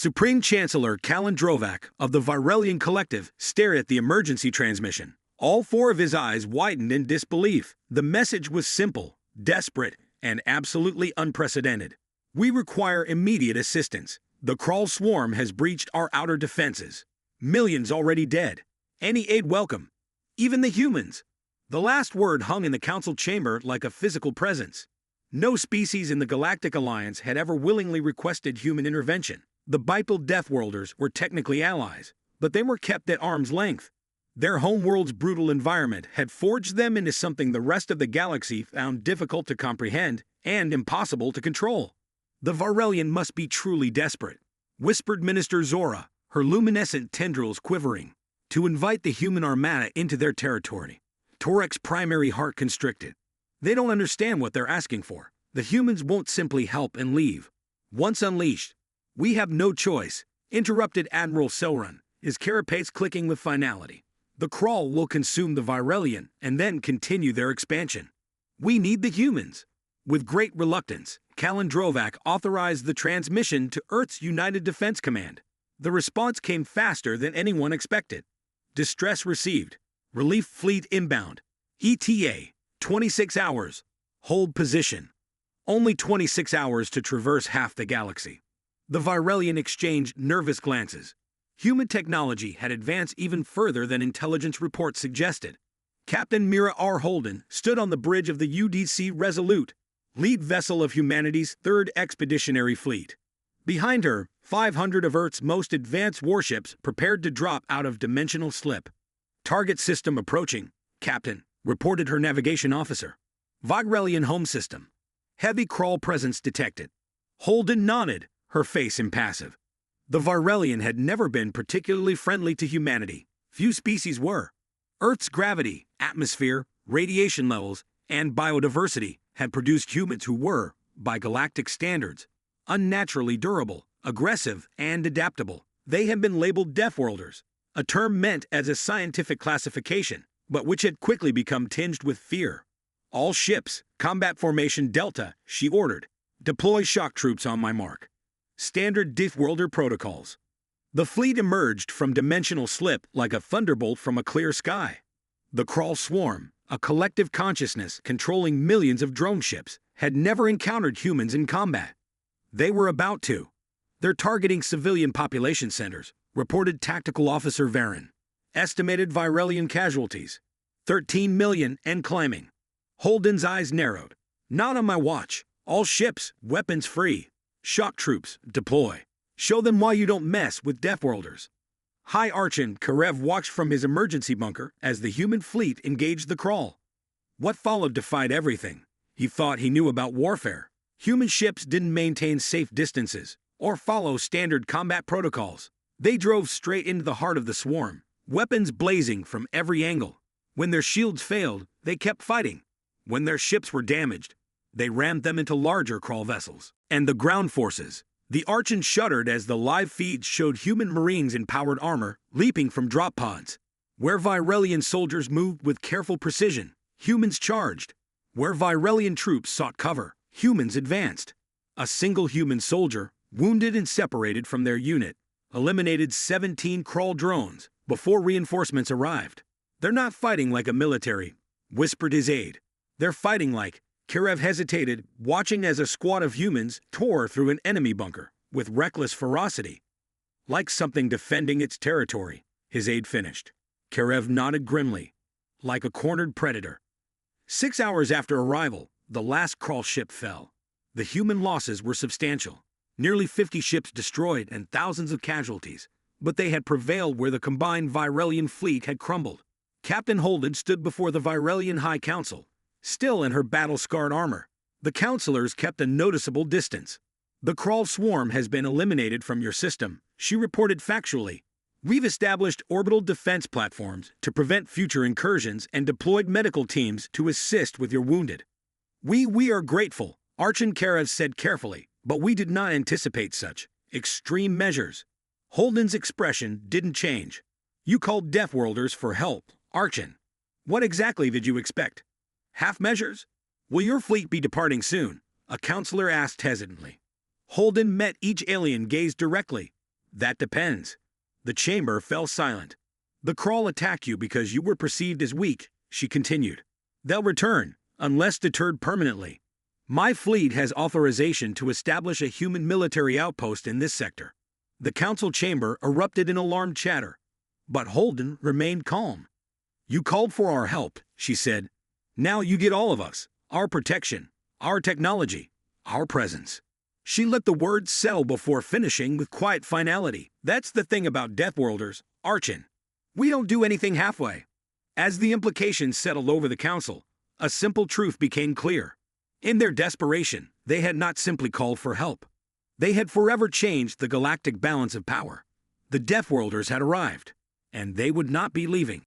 Supreme Chancellor Kalin Drovak of the Virelian Collective stared at the emergency transmission. All four of his eyes widened in disbelief. The message was simple, desperate, and absolutely unprecedented. We require immediate assistance. The Krull swarm has breached our outer defenses. Millions already dead. Any aid welcome. Even the humans. The last word hung in the council chamber like a physical presence. No species in the Galactic Alliance had ever willingly requested human intervention. The bipedal Deathworlders were technically allies, but they were kept at arm's length. Their homeworld's brutal environment had forged them into something the rest of the galaxy found difficult to comprehend and impossible to control. The Virelian must be truly desperate, whispered Minister Zora, her luminescent tendrils quivering, to invite the human armada into their territory. Torek's primary heart constricted. They don't understand what they're asking for. The humans won't simply help and leave. Once unleashed, we have no choice, interrupted Admiral Selrun, his carapace clicking with finality. The Krull will consume the Virelian and then continue their expansion. We need the humans. With great reluctance, Kalin Drovak authorized the transmission to Earth's United Defense Command. The response came faster than anyone expected. Distress received. Relief fleet inbound. ETA, 26 hours. Hold position. Only 26 hours to traverse half the galaxy. The Virelian exchanged nervous glances. Human technology had advanced even further than intelligence reports suggested. Captain Mira R. Holden stood on the bridge of the UDC Resolute, lead vessel of humanity's 3rd Expeditionary Fleet. Behind her, 500 of Earth's most advanced warships prepared to drop out of dimensional slip. Target system approaching, Captain, reported her navigation officer. Virelian home system. Heavy Krull presence detected. Holden nodded, her face impassive. The Virelian had never been particularly friendly to humanity. Few species were. Earth's gravity, atmosphere, radiation levels, and biodiversity had produced humans who were, by galactic standards, unnaturally durable, aggressive, and adaptable. They had been labeled Deathworlders, a term meant as a scientific classification, but which had quickly become tinged with fear. All ships, combat formation Delta, she ordered. Deploy shock troops on my mark. Standard Deathworlder protocols. The fleet emerged from dimensional slip like a thunderbolt from a clear sky. The Krull swarm, a collective consciousness controlling millions of drone ships, had never encountered humans in combat. They were about to. They're targeting civilian population centers, reported Tactical Officer Varen. Estimated Virelian casualties, 13 million and climbing. Holden's eyes narrowed. Not on my watch. All ships, weapons free. Shock troops, deploy. Show them why you don't mess with Deathworlders. High Archon Karev watched from his emergency bunker as the human fleet engaged the Krull. What followed defied everything he thought he knew about warfare. Human ships didn't maintain safe distances or follow standard combat protocols. They drove straight into the heart of the swarm, weapons blazing from every angle. When their shields failed, they kept fighting. When their ships were damaged, they rammed them into larger Krull vessels. And the ground forces. The Archon shuddered as the live feeds showed human Marines in powered armor leaping from drop pods. Where Virelian soldiers moved with careful precision, humans charged. Where Virelian troops sought cover, humans advanced. A single human soldier, wounded and separated from their unit, eliminated 17 Krull drones before reinforcements arrived. They're not fighting like a military, whispered his aide. They're fighting like, Karev hesitated, watching as a squad of humans tore through an enemy bunker with reckless ferocity. Like something defending its territory, his aide finished. Karev nodded grimly, like a cornered predator. 6 hours after arrival, the last Krull ship fell. The human losses were substantial. Nearly 50 ships destroyed and thousands of casualties. But they had prevailed where the combined Virelian fleet had crumbled. Captain Holden stood before the Virelian High Council, still in her battle-scarred armor. The counselors kept a noticeable distance. The Krull swarm has been eliminated from your system, she reported factually. We've established orbital defense platforms to prevent future incursions and deployed medical teams to assist with your wounded. We are grateful, Archon Karev said carefully, but we did not anticipate such extreme measures. Holden's expression didn't change. You called Deathworlders for help, Archon. What exactly did you expect? Half measures? Will your fleet be departing soon? A counselor asked hesitantly. Holden met each alien gaze directly. That depends. The chamber fell silent. The Crawl attack you because you were perceived as weak, she continued. They'll return, unless deterred permanently. My fleet has authorization to establish a human military outpost in this sector. The council chamber erupted in alarmed chatter, but Holden remained calm. You called for our help, she said. Now you get all of us, our protection, our technology, our presence. She let the words settle before finishing with quiet finality. That's the thing about Deathworlders, Archon. We don't do anything halfway. As the implications settled over the council, a simple truth became clear. In their desperation, they had not simply called for help. They had forever changed the galactic balance of power. The Deathworlders had arrived, and they would not be leaving.